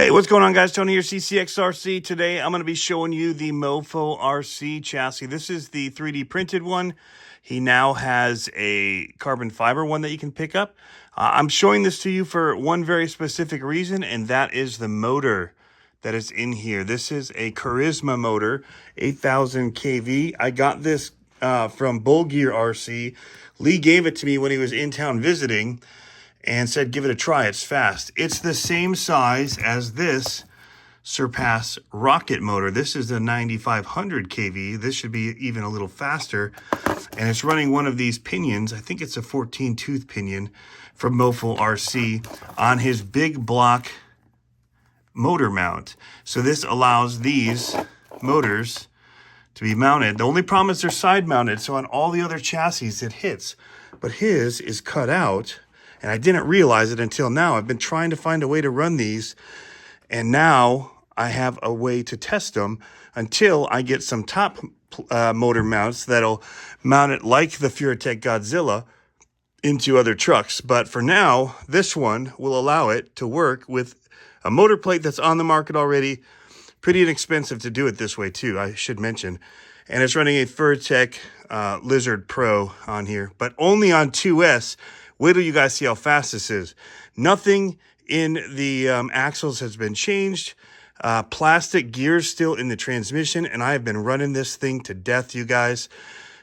Hey, what's going on, guys? Tony here, CCxRC. Today, I'm going to be showing you the Mofo RC chassis. This is the 3D printed one. He now has a carbon fiber one that you can pick up. I'm showing this to you for one very specific reason, and that is the motor that is in here. This is a Carisma motor, 8,000 kV. I got this from Bull Gear RC. Lee gave it to me when he was in town visiting and said, give it a try, it's fast. It's the same size as this Surpass Rocket motor. This is the 9,500 kV. This should be even a little faster. And it's running one of these pinions. I think it's a 14 tooth pinion from Mofo RC on his big block motor mount. So this allows these motors to be mounted. The only problem is they're side mounted. So on all the other chassis it hits, but his is cut out. And I didn't realize it until now. I've been trying to find a way to run these, and now I have a way to test them until I get some top motor mounts that'll mount it like the Furatech Godzilla into other trucks. But for now, this one will allow it to work with a motor plate that's on the market already. Pretty inexpensive to do it this way too, I should mention. And it's running a Furatech Lizard Pro on here, but only on 2S. Wait till you guys see how fast this is. Nothing in the axles has been changed. Plastic gears still in the transmission, and I have been running this thing to death, you guys,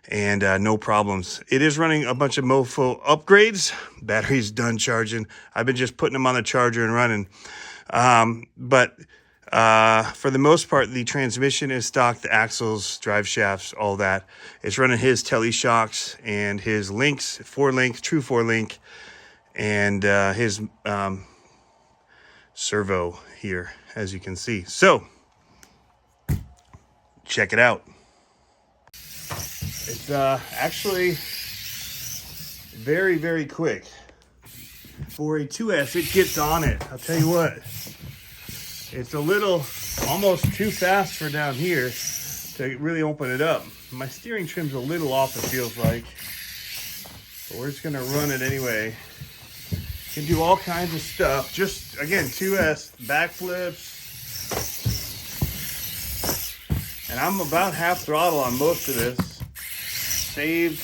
and no problems. It is running a bunch of Mofo upgrades. Battery's done charging. I've been just putting them on the charger and running. But for the most part, the transmission is stock, the axles, drive shafts, all that. It's running his tele shocks and his links, 4-link, true 4-link, and his servo here, as you can see. So, check it out. It's actually very, very quick. For a 2S, it gets on it. I'll tell you what. It's a little, almost too fast for down here to really open it up. My steering trim's a little off, it feels like. But we're just gonna run it anyway. You can do all kinds of stuff. Just, again, 2S, backflips. And I'm about half throttle on most of this. Saved.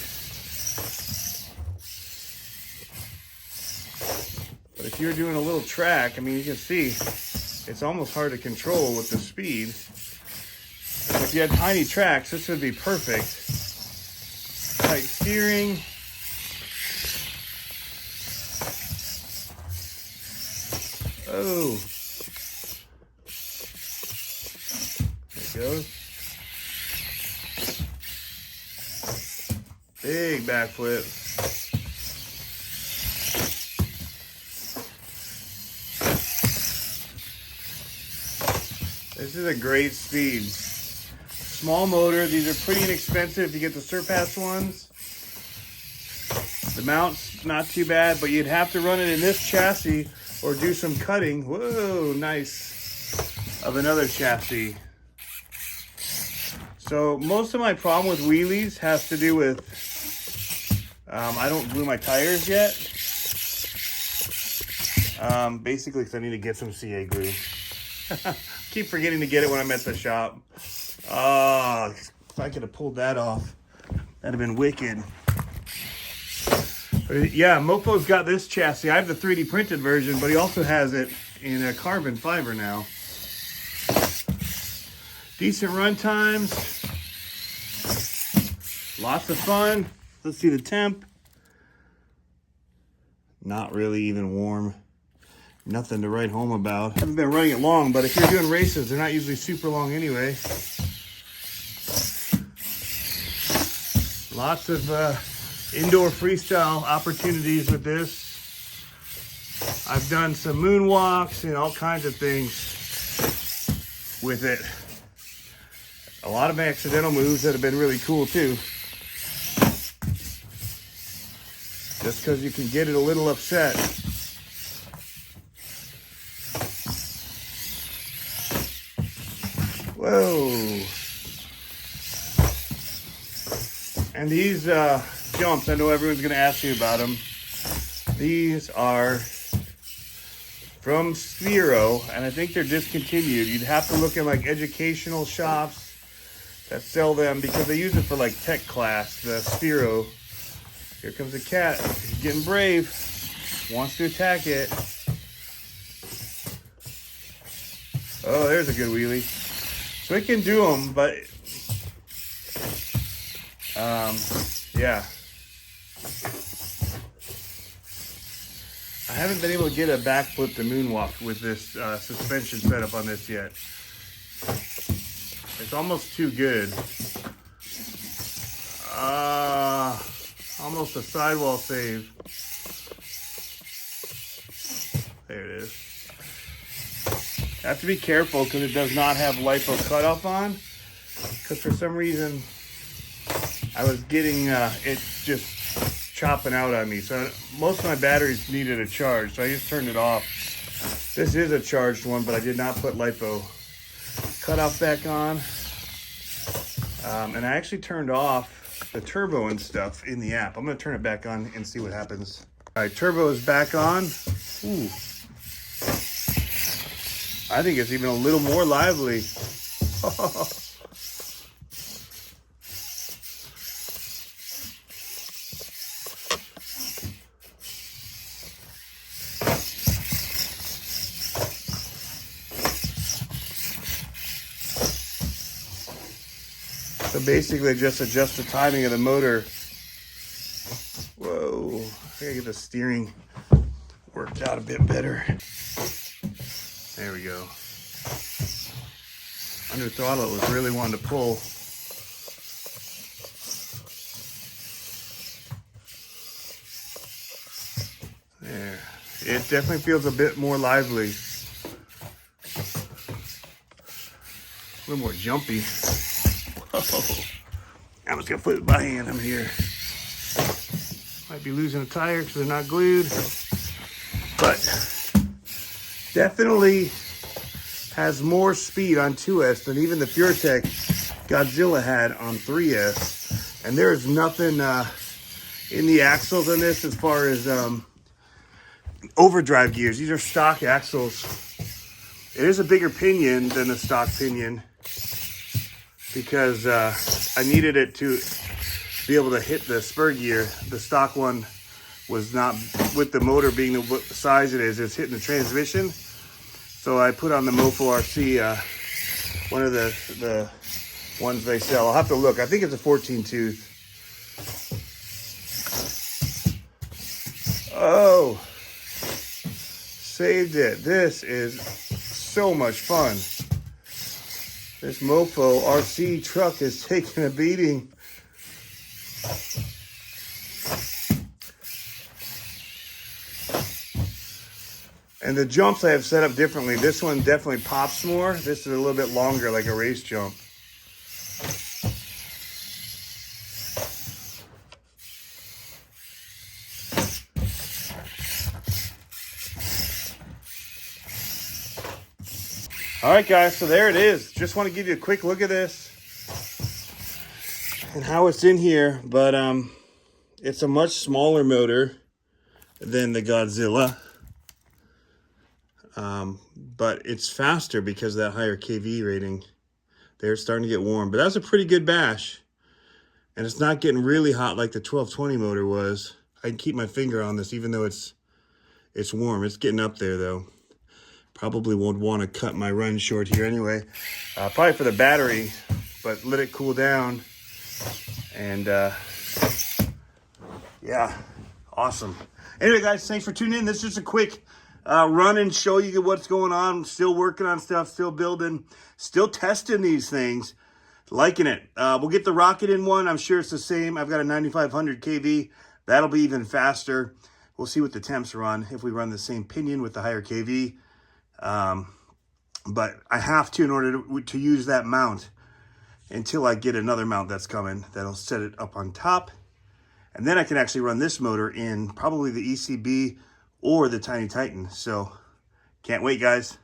But if you're doing a little track, I mean, you can see, it's almost hard to control with the speed. If you had tiny tracks, this would be perfect. Tight steering. Oh. There it goes. Big backflip. This is a great speed. Small motor. These are pretty inexpensive if you get the Surpass ones. The mount's not too bad, but you'd have to run it in this chassis or do some cutting. Whoa, nice. Of another chassis. So most of my problem with wheelies has to do with I don't glue my tires yet. Basically because I need to get some CA glue. Keep forgetting to get it when I'm at the shop. Oh, if I could have pulled that off, that'd have been wicked. But yeah, Mofo's got this chassis. I have the 3D printed version, but he also has it in a carbon fiber now. Decent run times. Lots of fun. Let's see the temp. Not really even warm. Nothing to write home about. I haven't been running it long, but if you're doing races, they're not usually super long anyway. Lots of indoor freestyle opportunities with this. I've done some moonwalks and all kinds of things with it. A lot of accidental moves that have been really cool too. Just because you can get it a little upset. Whoa. And these jumps, I know everyone's going to ask you about them. These are from Sphero, and I think they're discontinued. You'd have to look in like educational shops that sell them because they use it for like tech class, the Sphero. Here comes a cat. He's getting brave. Wants to attack it. Oh, there's a good wheelie. So it can do them, but yeah. I haven't been able to get a backflip to moonwalk with this suspension setup on this yet. It's almost too good. Almost a sidewall save. There it is. I have to be careful because it does not have LiPo cutoff on. Because for some reason, I was getting it just chopping out on me. So most of my batteries needed a charge, so I just turned it off. This is a charged one, but I did not put LiPo cutoff back on. And I actually turned off the turbo and stuff in the app. I'm gonna turn it back on and see what happens. All right, turbo is back on. Ooh. I think it's even a little more lively. So basically just adjust the timing of the motor. Whoa, I gotta get the steering worked out a bit better. There we go. Under throttle, it was really wanting to pull. There. It definitely feels a bit more lively. A little more jumpy. Whoa. I'm just gonna put it by hand. I'm here. Might be losing a tire because they're not glued. But definitely has more speed on 2S than even the PureTech Godzilla had on 3S. And there is nothing in the axles on this as far as overdrive gears. These are stock axles. It is a bigger pinion than the stock pinion because I needed it to be able to hit the spur gear. The stock one was not, with the motor being the size it is, it's hitting the transmission. So I put on the Mofo RC, one of the ones they sell. I'll have to look. I think it's a 14 tooth. Oh, saved it. This is so much fun. This Mofo RC truck is taking a beating. And the jumps I have set up differently. This one definitely pops more. This is a little bit longer, like a race jump. All right, guys, so there it is. Just want to give you a quick look at this and how it's in here. But it's a much smaller motor than the Godzilla. But it's faster because of that higher KV rating. They're starting to get warm, but that's a pretty good bash. And it's not getting really hot like the 1220 motor was. I can keep my finger on this even though it's warm. It's getting up there though. Probably won't want to cut my run short here anyway. Probably for the battery, but let it cool down. And yeah, awesome. Anyway, guys, thanks for tuning in. This is just a quick run and show you what's going on. I'm still working on stuff, still building, still testing these things. Liking it. We'll get the Rocket in one. I'm sure it's the same. I've got a 9500 kV. That'll be even faster. We'll see what the temps run if we run the same pinion with the higher kV. But I have to in order to use that mount until I get another mount that's coming that'll set it up on top. And then I can actually run this motor in probably the ECB or the Tiny Titan. So can't wait, guys.